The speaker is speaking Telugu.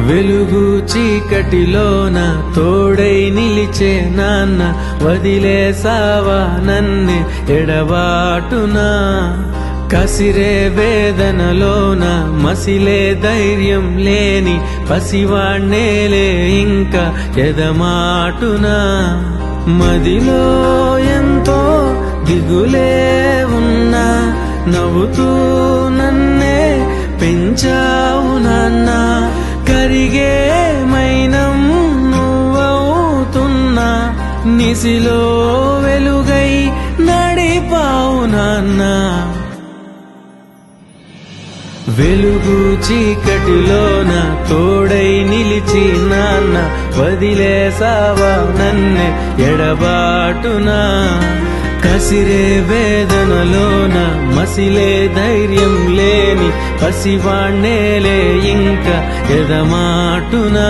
వెలుగు చీకటిలోన తోడై నిలిచే నాన్న వదిలేసావా నన్నే ఎడబాటునా కసిరే వేదనలోన మసిలే ధైర్యం లేని పసివాణ్ణేలే ఇంకా ఎదమాటునా మదిలో ఎంతో దిగులే ఉన్నా నవ్వుతూ నన్నే పెంచావు నాన్న కరిగే మైనం నువ్వవుతున్నా నిసిలో వెలుగై నడిపావు నాన్న వెలుగు చీకటిలోన తోడై నిలిచి నాన్న వదిలేసావా నన్నే ఎడబాటునా కసిరే వేదనలోన మసిలే ధైర్యం లేని పసివాణ్ణేలే ఇంకా ఎదమాటునా